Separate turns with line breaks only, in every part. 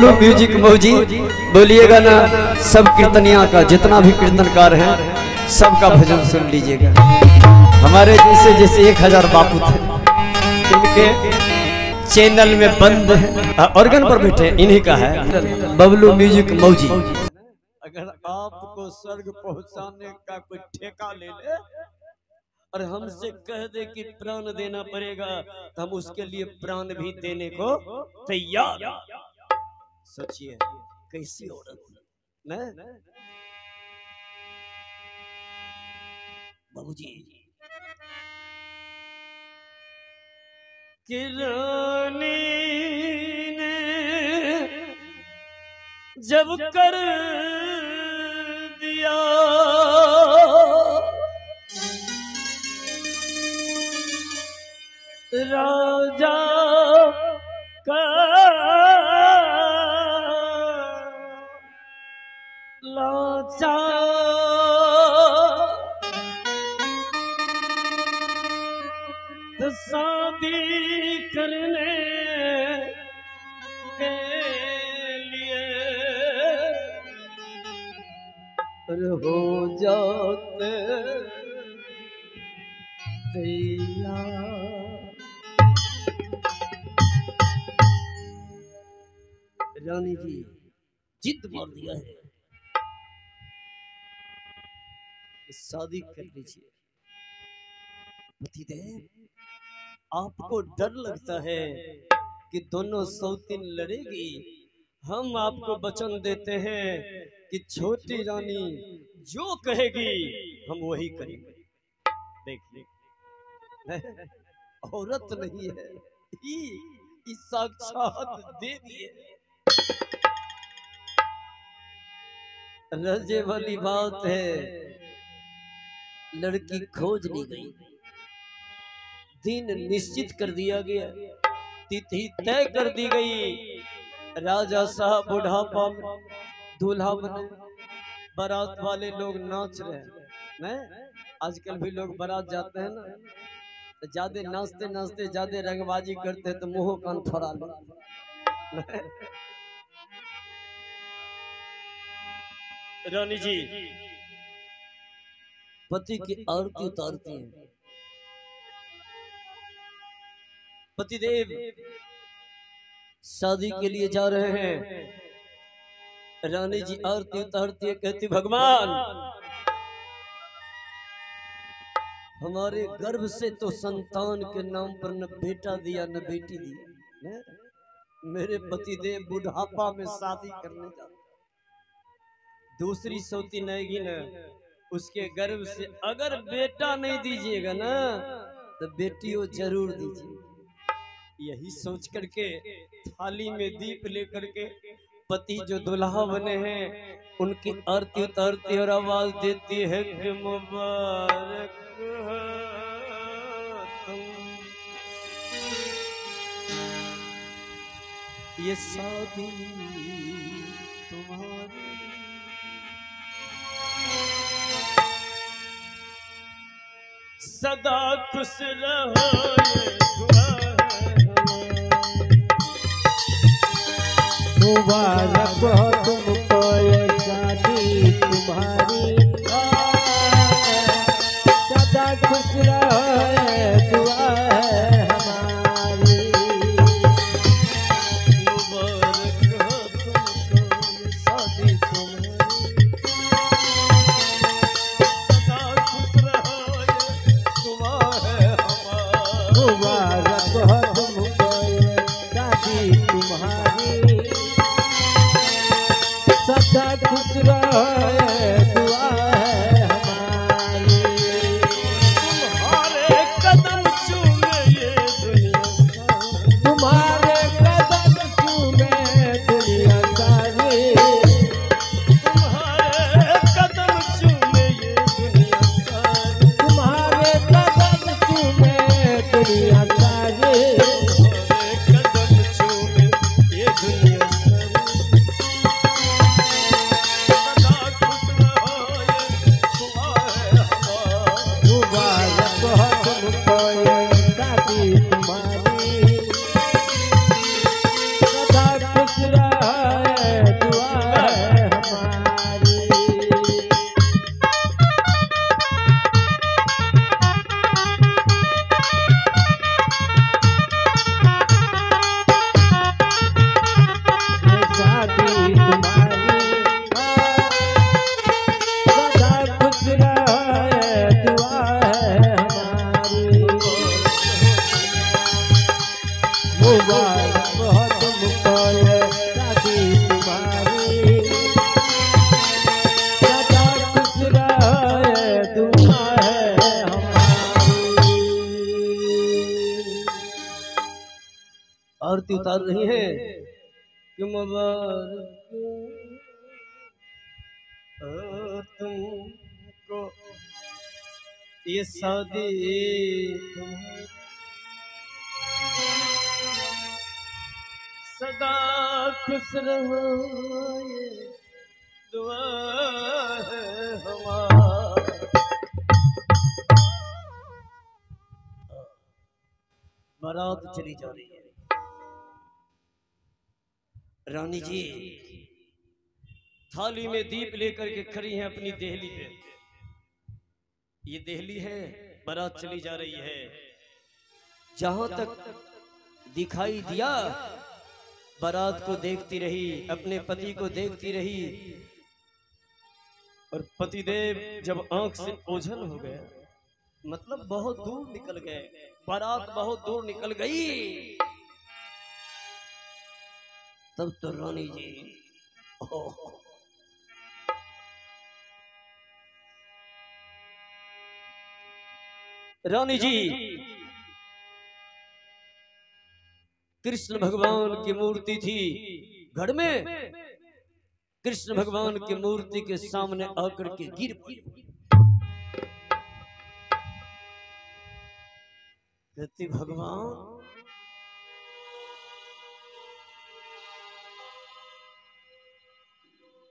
Bablu music मौजी बोलिएगा ना। सब कीर्तनिया का जितना भी कीर्तनकार हैं सबका भजन सुन लीजिएगा। हमारे जैसे जैसे 1000 बापू थे इनके चैनल में बंद है, ऑर्गन पर बैठे इन्हीं का है बबलू म्यूजिक मौजी। अगर आपको स्वर्ग पहुंचाने का कोई ठेका ले ले और हमसे कह दे कि प्राण देना पड़ेगा तो हम उसके लिए प्राण भी देने को तैयार। सोचिए कैसी औरत न बाबूजी। किरानी ने जब कर दिया राजा का लाचा तो शादी करने के लिए हो जाते तैयार। रानी जी जिद मार दिया है कि शादी कर लीजिए। पतिदेव आपको डर लगता है कि दोनों सौतीन लड़ेगी। हम आपको वचन देते हैं कि छोटी रानी जो कहेगी हम वही करेंगे। देखिए औरत नहीं है ये साक्षात देवी है। रजे वाली बात है लड़की खोज ली गई, दिन निश्चित कर दिया गया, तिथि तय कर दी गई। राजा साहब बुढ़ापा में दूल्हा बने, बारात वाले लोग नाच रहे हैं। आजकल भी लोग बारात जाते हैं ना तो ज्यादा नाचते नाचते ज्यादा रंगबाजी करते हैं तो मुंह कान फरा लेते। रानी जी पति की आरती उतारती हैं। पतिदेव शादी के लिए जा रहे हैं। रानी जी आरती उतारती है, कहती भगवान हमारे गर्भ से तो संतान के नाम पर न बेटा दिया न बेटी दी। मेरे पतिदेव बुढ़ापा में शादी करने जा, दूसरी सौती नएगी न उसके गर्भ से अगर बेटा नहीं दीजिएगा ना तो बेटियों जरूर दीजिए। यही सोच करके थाली में दीप लेकर के पति जो दुल्हा बने हैं उनकी आरती उतारती और आवाज देती है कि मुबारक तुम ये शादी तुम्हारी। सदा खुश रहो
मुबारक हो तुमको ये शादी तुम्हारी। सदा खुश रहो दुआ है हमारी।
मुबारक हो तुमको ये शादी तुम्हारी। सदा खुश रहो दुआ है हमारी।
मुबारक हो तुमको ये शादी तुम्हारी। सदा खुश रहो दुआ है हमारी।
तुम्हारे कदम चूमे ये दुनिया सारी।
तुम्हारे कदम चूमे दुनिया सारी।
तुम्हारे कदम चूमे ये दुनिया सारी।
तुम्हारे कदम चूमे दुनिया सारी।
तुम्हारे कदम चूमे ये दुनिया सारी। सदा खुश रहो आरती उतार रही हैं कि मुबारक हो तुमको ये शादी, सदा खुश रहो ये दुआ है हमारी। बारात चली जा रही है। रानी जी थाली में दीप लेकर के खड़ी हैं अपनी देहली पे। ये देहली है, बारात चली जा रही है। जहां तक दिखाई दिया बारात को देखती रही, अपने पति को देखती रही, और पतिदेव जब आंख से ओझल हो गए, मतलब बहुत दूर निकल गए, बारात बहुत दूर निकल गई, तब तो रानी जी रानी जी कृष्ण भगवान की मूर्ति थी घर में, कृष्ण भगवान की मूर्ति के सामने आकर के गिर पड़ी। कहती भगवान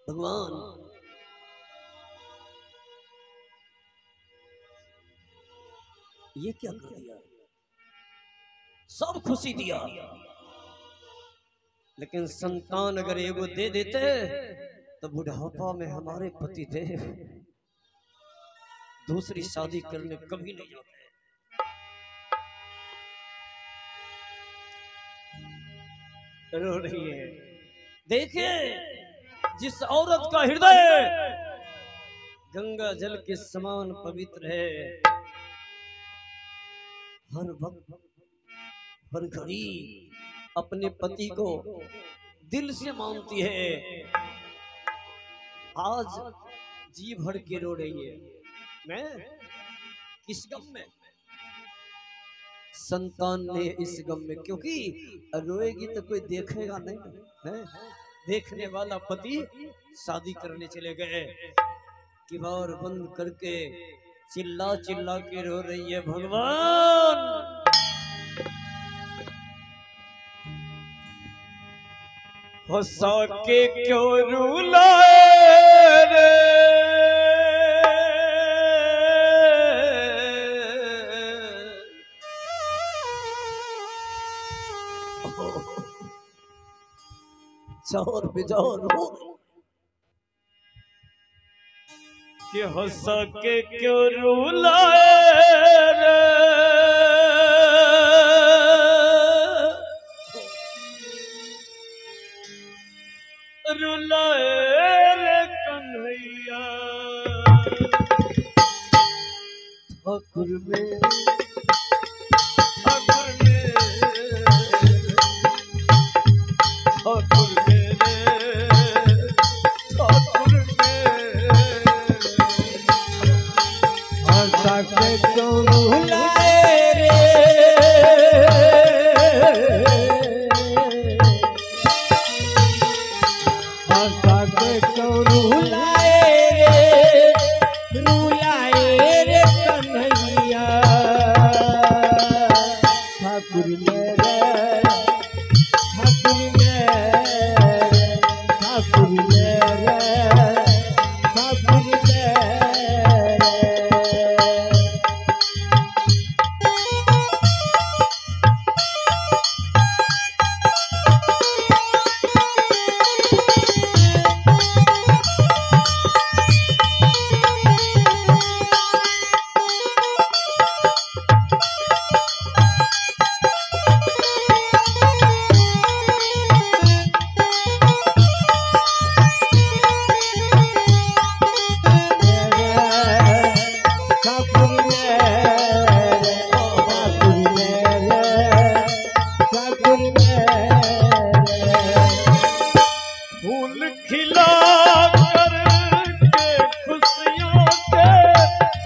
भगवान ये क्या कर दिया, सब खुशी दिया, लेकिन संतान अगर एगो दे देते तो बुढ़ापा में हमारे पति देव दूसरी शादी करने कभी नहीं जाते। रो रही है। देखिए जिस औरत का हृदय गंगा जल के समान पवित्र है, हर वक्त हर घड़ी अपने पति को दिल से मानती है, आज जी भर के रो रही है। मैं किस गम में? संतान ने इस गम में, क्योंकि रोएगी तो कोई देखेगा नहीं है। देखने वाला पति शादी करने चले गए, किवाड़ बंद करके चिल्ला चिल्ला के रो रही है, भगवान हंसा के क्यों रुलाए रे, चौर बिजौर हो कि हंसा के क्यों रुलाए रे, रुलाए रे कन्हैया ठाकुर में, ठाकुर में, ठाकुर मेरे, ठाकुर में हंसा के क्यों रुलाए रे, हंसा के क्यों रुलाए रे, रुलाए रे कन्हैया ठाकुर मेरे, ठाकुर मेरे, ठाकुर मेरे, ठाकुर मेरे। फूल खिला करके खुशियों के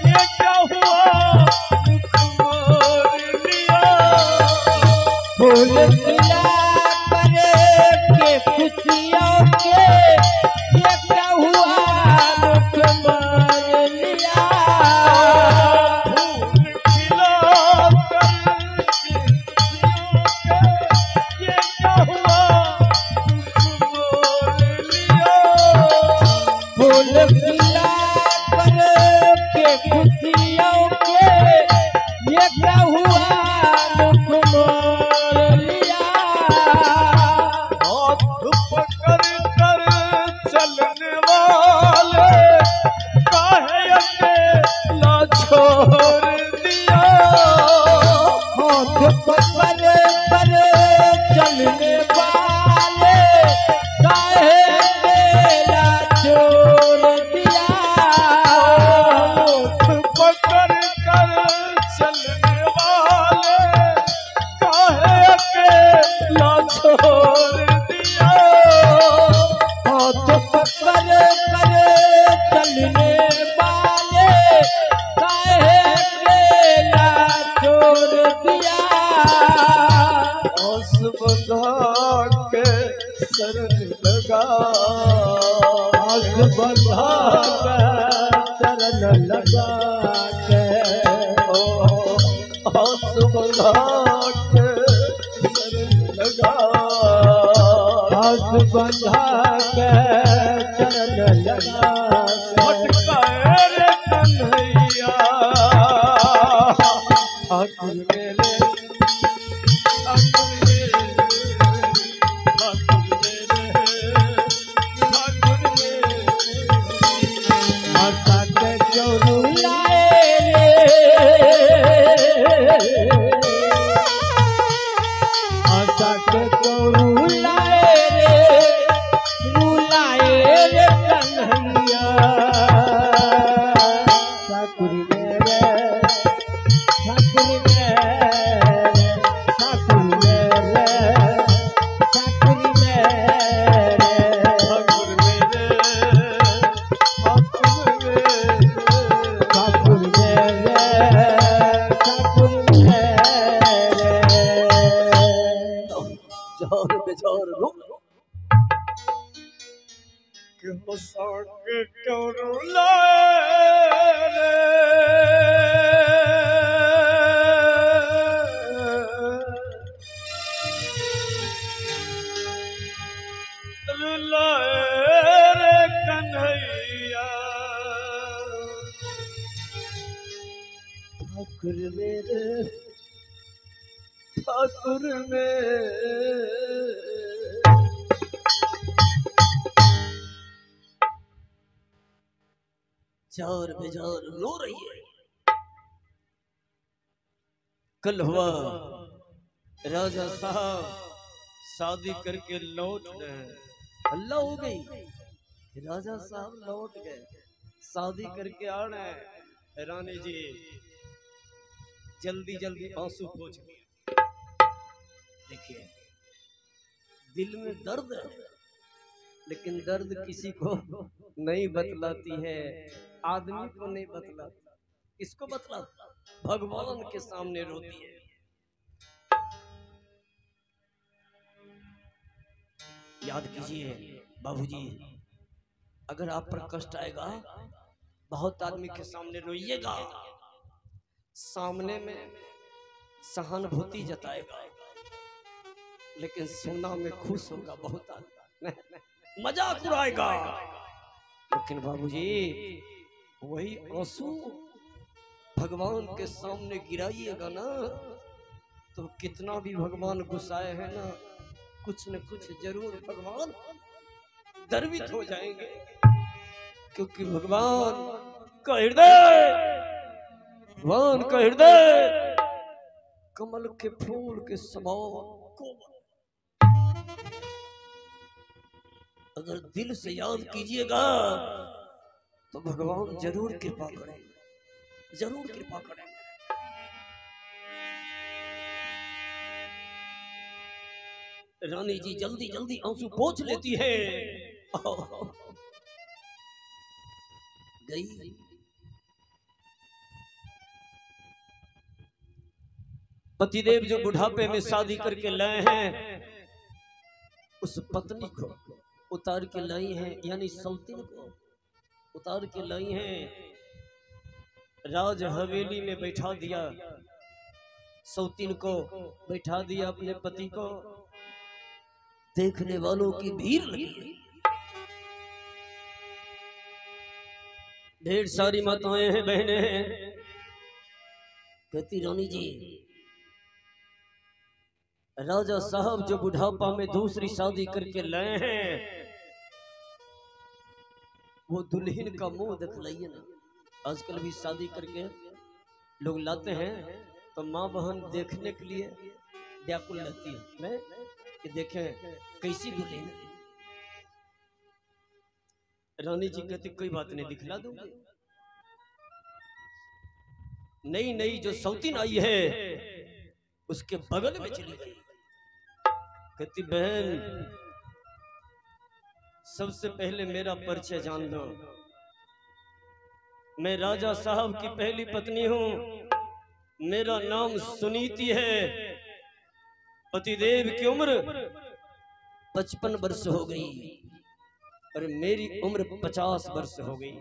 ये क्या हुआ, मुख मोर लिया, फूल खिला
फूल खिला कर के खुशियों के ये क्या हुआ मुख मोर लिया।
हाथ पकड़ कर चलने वाले काहे अकेला छोड़ दिया।
हाथ पकड़ कर चलने वाले काहे अकेला छोड़ दिया।
हाथ पकड़ कर चलने वाले काहे अकेला छोड़ दिया।
हाथ पकड़ कर चलने वाले काहे अकेला छोड़ दिया।
आस बंधा के शरण लगा।
आस बंधा के चरण लगा के।
आस बंधा के शरण लगा।
आस बंधा के चरण लगा के।
भटकाए रे कन्हैया ठाकुर मेरे, ठाकुर मेरे, ठाकुर मेरे, ठाकुर मेरे।
माता के चोरू लाए रे। माता के चोरू लाए रे। रुलाए रे कन्हैया। ठाकुर मेरे, ठाकुर मेरे, ठाकुर मेरे, ठाकुर मेरे।
ठाकुर मेरे, ठाकुर मेरे।
ठाकुर मेरे, ठाकुर मेरे।
जोर बेजोर रो
क्यों साग क्यों लाए रे। रुलाए रे कन्हैया
ठाकुर मेरे, ठाकुर मेरे। जोर बेजोर रो रही है। कल हुआ राजा साहब शादी करके लौट गए। हल्ला हो गई, राजा साहब लौट गए, शादी करके आ रहे। रानी जी जल्दी जल्दी आंसू पोंछ लिया। देखिए दिल में दर्द है, लेकिन दर्द किसी को नहीं बतलाती है, आदमी को नहीं बतलाती। किसको बतलाता? भगवान के सामने रोती है। याद कीजिए बाबूजी, अगर आप पर कष्ट आएगा, बहुत आदमी के सामने रोइएगा, सामने में सहानुभूति जताएगा, लेकिन सोना में खुश होगा बहुत आदमी, मजाक उड़ाएगा। लेकिन बाबूजी वही आंसू भगवान के सामने गिराइएगा ना, तो कितना भी भगवान गुस्साए हैं ना, कुछ न कुछ जरूर भगवान गर्वित हो जाएंगे, क्योंकि भगवान का हृदय कमल के फूल के समान कोमल। अगर दिल से याद कीजिएगा तो भगवान जरूर कृपा करेंगे, जरूर कृपा करेंगे। रानी जी जल्दी जल्दी आंसू पोंछ लेती है। गई पतिदेव जो बुढ़ापे में शादी करके लाए हैं, उस पत्नी को उतार के लाई हैं, यानी सौतीन को उतार के लाई हैं, राज हवेली में बैठा दिया, सौतीन को बैठा दिया, अपने पति को। देखने वालों की भीड़ लगी, ढेर सारी माताएं हैं, बहनें हैं, कहती रानी जी राजा साहब जो बुढ़ापा में दूसरी शादी करके लाए हैं वो दुल्हन का मुंह दिखलाइए ना। आजकल भी शादी करके लोग लाते हैं तो माँ बहन देखने के लिए व्याकुल रहती है मैं कि देखें कैसी दुल्हन। रानी जी कहती कोई बात नहीं, दिखला दूंगी। नई नई जो सौतीन आई है उसके बगल में चली गई, कहती बहन सबसे पहले मेरा परिचय जान लो, मैं राजा साहब की पहली पत्नी हूं, मेरा नाम सुनीति है। पतिदेव की उम्र 55 वर्ष हो गई और मेरी उम्र 50 वर्ष हो गई।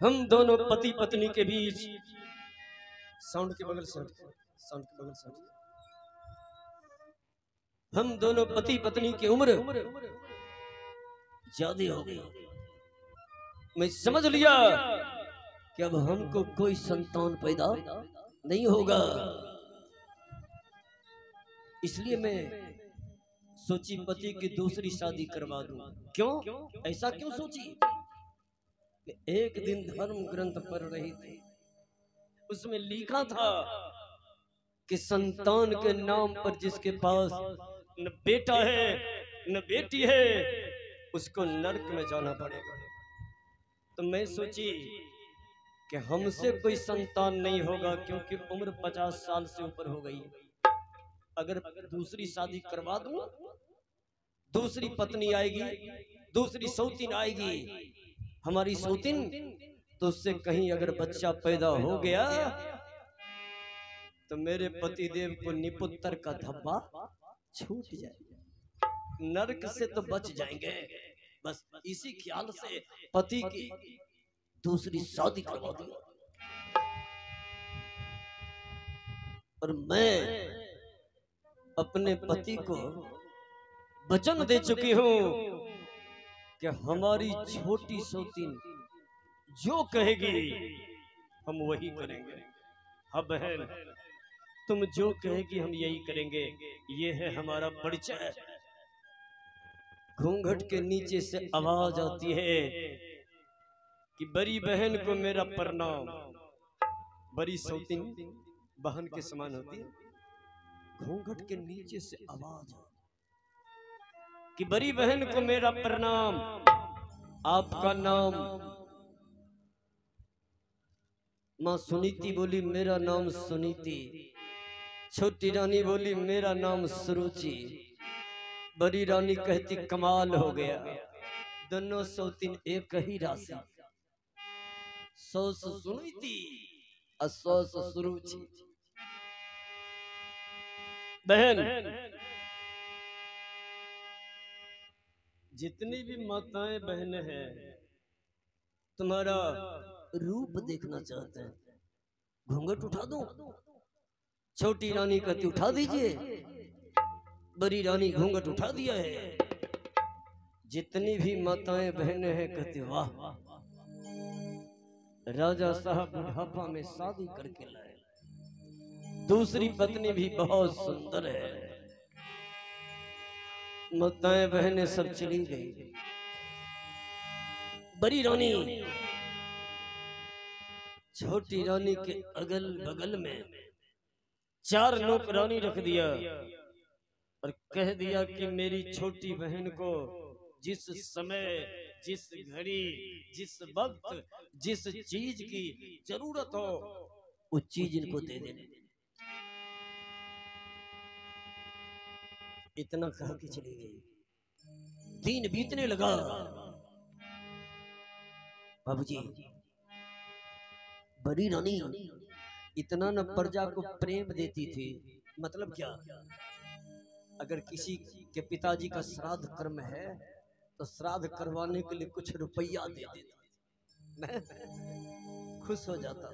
हम दोनों पति पत्नी के बीच साउंड के बगल से साउंड के बगल से हम दोनों पति पत्नी की उम्र ज्यादा हो गई। मैं समझ लिया कि अब हमको कोई संतान पैदा नहीं होगा, इसलिए मैं सोची पति की दूसरी शादी करवा दूं। क्यों ऐसा क्यों सोची कि एक दिन धर्म ग्रंथ पढ़ रही थी, उसमें लिखा था कि संतान के नाम पर जिसके पास न बेटा है न बेटी है उसको नरक में जाना पड़ेगा। तो मैं सोची कि हमसे कोई संतान नहीं होगा क्योंकि उम्र 50 साल से ऊपर हो गई। अगर दूसरी शादी करवा दूं, दूसरी पत्नी आएगी, दूसरी सौतीन आएगी, हमारी सौतीन तो उससे कहीं अगर बच्चा पैदा हो गया तो मेरे पतिदेव को निपुत्र का धब्बा छूट जाएगा, नरक से तो बच जाएंगे। बस इसी ख्याल से पति की दूसरी शादी करवा दी। और मैं अपने पति को वचन दे चुकी हूं कि हमारी छोटी सौतीन जो कहेगी हम वही करेंगे। हाँ बहन, तुम जो कहेगी हम यही करेंगे, ये है हमारा परिचय। घूंघट के नीचे से आवाज आती है कि बड़ी बहन को मेरा प्रणाम। बड़ी सौतीन बहन के समान होती है। घूंघट के नीचे से आवाज कि बड़ी बहन को मेरा प्रणाम, आपका नाम? माँ सुनीति बोली मेरा नाम सुनीति। छोटी रानी बोली मेरा नाम सुरुचि। बड़ी रानी कहती कमाल हो गया, दोनों सौतीन एक ही राशि। 100 सुनीति और 100 सुरुचि। बहन, जितनी भी माताएं बहनें हैं तुम्हारा रूप देखना चाहते हैं, घूंघट उठा दूं? छोटी रानी कहती उठा दीजिए। बड़ी रानी घूंघट उठा दिया है। जितनी भी माताएं बहनें हैं कहती वाह, राजा साहब बुढ़ापा में शादी करके लाए, दूसरी पत्नी भी बहुत सुंदर है। माताएं बहनें सब चली गई। बड़ी रानी छोटी रानी के अगल बगल में 4 नौकरानी रख दिया और कह दिया कि मेरी छोटी बहन को जिस समय, जिस घड़ी, जिस वक्त, जिस चीज की जरूरत हो वो चीज इनको दे देने। इतना कह के चली गई। दिन बीतने लगा। बाबूजी, बड़ी रानी इतना न प्रजा को प्रेम देती थी। मतलब क्या, अगर किसी के पिताजी का श्राद्ध कर्म है तो श्राद्ध करवाने के लिए कुछ रुपया दे देता, मैं खुश हो जाता।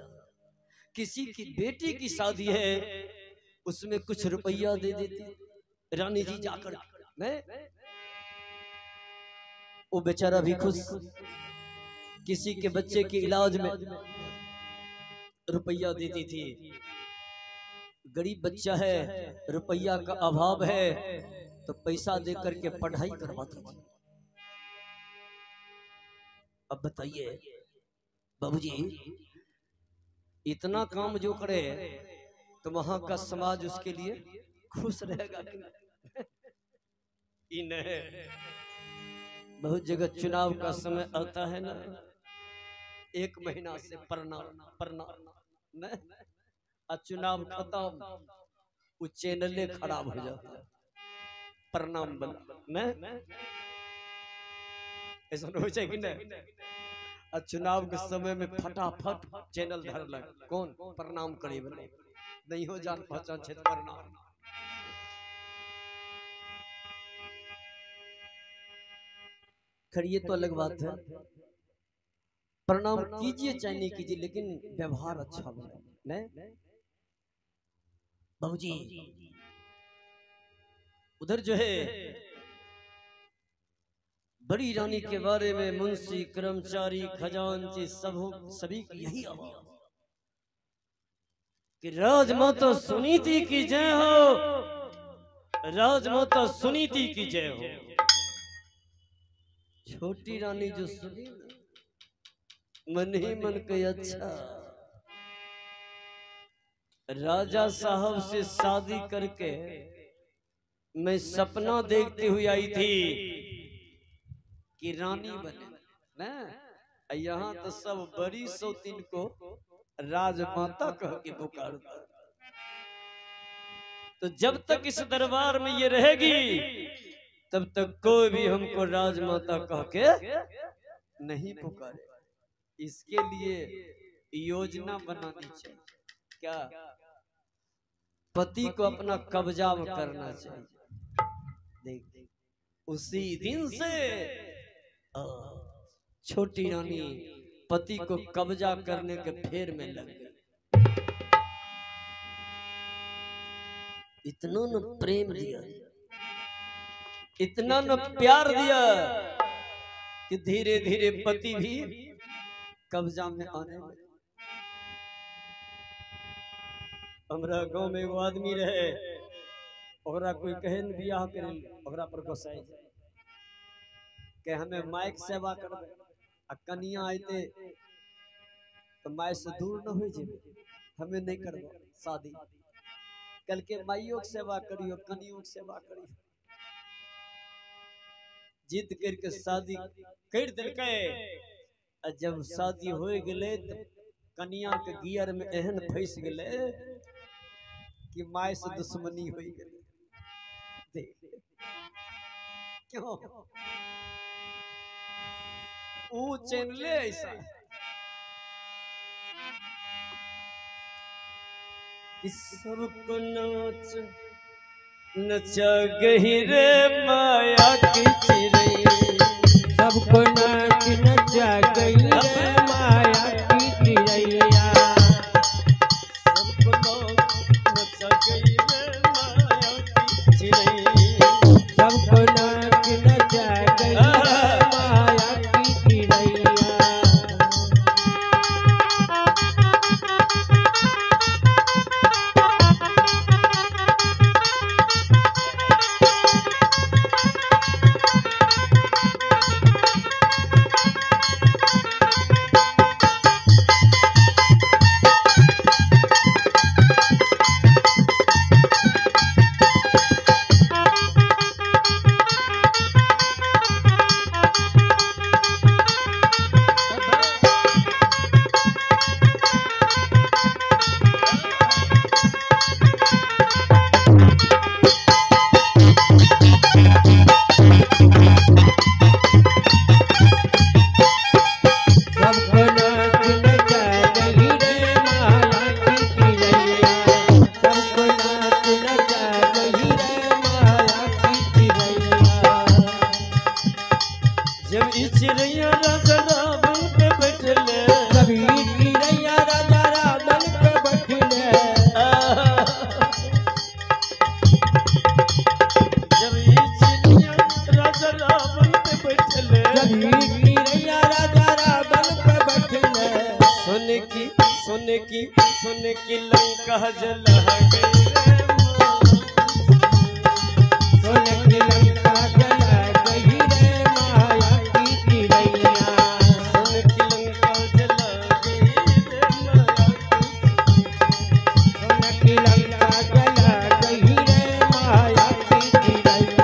किसी की बेटी की शादी है उसमें कुछ रुपया दे देती रानी जी जाकर। मैं वो बेचारा भी खुश। किसी के बच्चे के इलाज में रुपया देती थी, गरीब बच्चा है, रुपया का अभाव है, तो पैसा दे करके पढ़ाई करवाती थी। अब बताइए बाबूजी, इतना काम जो करे तो वहां का समाज उसके लिए खुश रहेगा कि नहीं? बहुत जगह चुनाव का समय आता है ना, 1 महीना से प्रणाम चुनाव खत्म, वो चैनल खराब हो जाता है, प्रणाम बना ऐसा हो जाए कि नहीं? चुनाव के समय में फटाफट चैनल धर लग, कौन प्रणाम करे बने नहीं हो, जान पहचान क्षेत्र प्रणाम। खैर ये तो अलग बात है, प्रणाम कीजिए चाहे नहीं कीजिए, लेकिन व्यवहार अच्छा बने नहीं। बाबूजी उधर जो है बड़ी रानी के बारे में मुंशी, कर्मचारी, खजांची सभी की यही आवाज कि राजमाता सुनीति की जय हो, राजमाता सुनीति की जय हो। छोटी रानी जो सुनी मन ही मन के अच्छा, राजा साहब से शादी करके मैं सपना देखती हुई आई थी कि रानी बने ना, यहाँ तो सब बड़ी सौतीन को राजमाता कह के पुकारता। तो जब तक इस दरबार में ये रहेगी तब तक कोई भी हमको राजमाता कह के नहीं पुकारे। इसके लिए योजना बनानी चाहिए, क्या पति को अपना कब्जा में करना चाहिए। देख उसी दिन से छोटी रानी पति को कब्जा करने के फेर में लग गई। इतना न प्रेम दिया, इतना न प्यार दिया कि धीरे धीरे पति भी कब्जा में आने लगे। हमरा गांव में एगो आदमी रहे, ओकरा कोई कहे न बियाह करे, ओकरा पर गोसाई के हमें माइक सेवा करबे, आ कनिया आइते तो माई से दूर न हो जेबे, हमें नहीं करबो शादी। कल के माइयों की सेवा करियो, कनियों की सेवा करियो। जिद करके शादी कर दिलके, जब शादी हो गए तो कनिया के गियर में एहन फंस गए कि माई से दुश्मनी हो गई। क्यों वो चैनले ऐसा कि सबको नाच नचा गही रे माया की चिड़ै,
सबको नाच नचा गई रे माया की चिड़ैया,
सबको नाच नचा गई रे माया की चिड़ै,
सबको नाच नचा गई रे माया की चिड़ैया। चिड़ैया राजा रावण पे बैठले
सुन की लंका जला गई रे
सोने की लंका जला गई रे माया की चिड़ैया
सुन की लंका जला गई रे माया
सोने की लंका जला गई रे माया की चिड़ैया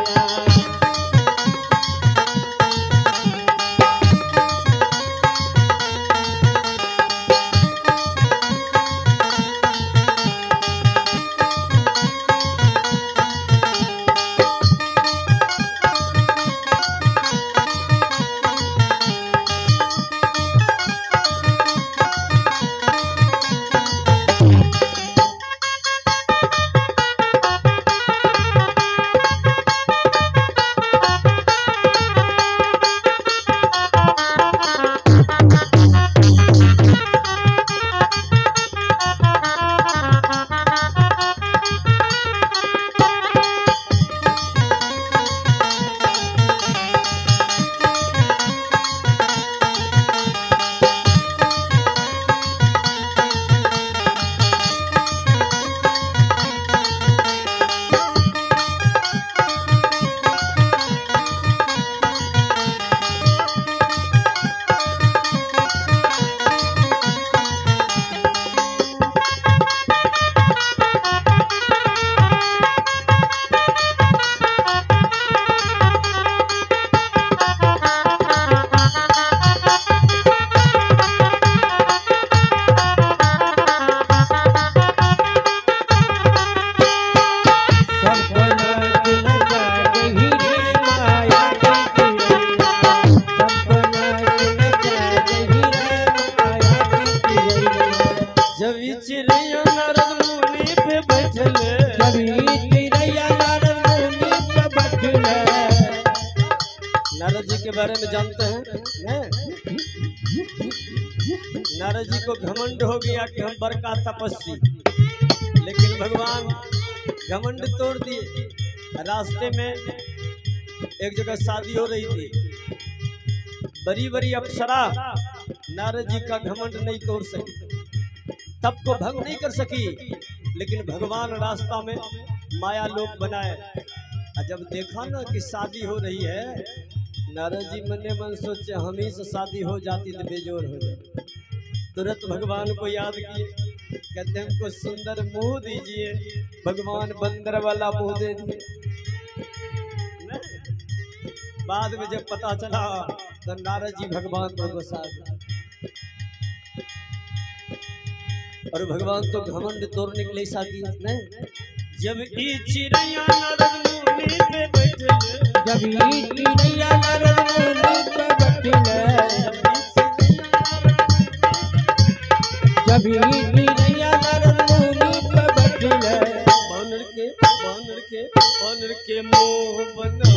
चिड़ैया नारद मुनि पे बैठले
चिड़ैया नारद मुनि पे बैठले
नारद जी के बारे में जानते हैं नारद जी को घमंड हो गया कि हम बड़का तपस्वी, लेकिन भगवान घमंड तोड़ दिए। रास्ते में एक जगह शादी हो रही थी, बड़ी बड़ी अप्सरा नारद जी का घमंड नहीं तोड़ सकी, तब को भंग नहीं कर सकी, लेकिन भगवान रास्ता में माया लोक बनाए। और जब देखा ना कि शादी हो रही है, नारद जी मने मन सोचे हम ही से शादी हो जाती तो बेजोर हो जाए। तुरंत भगवान को याद किए, कहते हमको सुंदर मुंह दीजिए। भगवान बंदर वाला मुंह दे दिए। बाद में जब पता चला तो नारद जी भगवान को गुस्सा गए। और भगवान तो घमंड तोड़ने के लिए शादी है।
जब ई चिड़ैया नारद मुनि पे बैठले,
जब ई चिड़ैया नारद मुनि पे बैठले, जब ई चिड़ैया नारद मुनि पे बैठले,
बानर के मुंह बना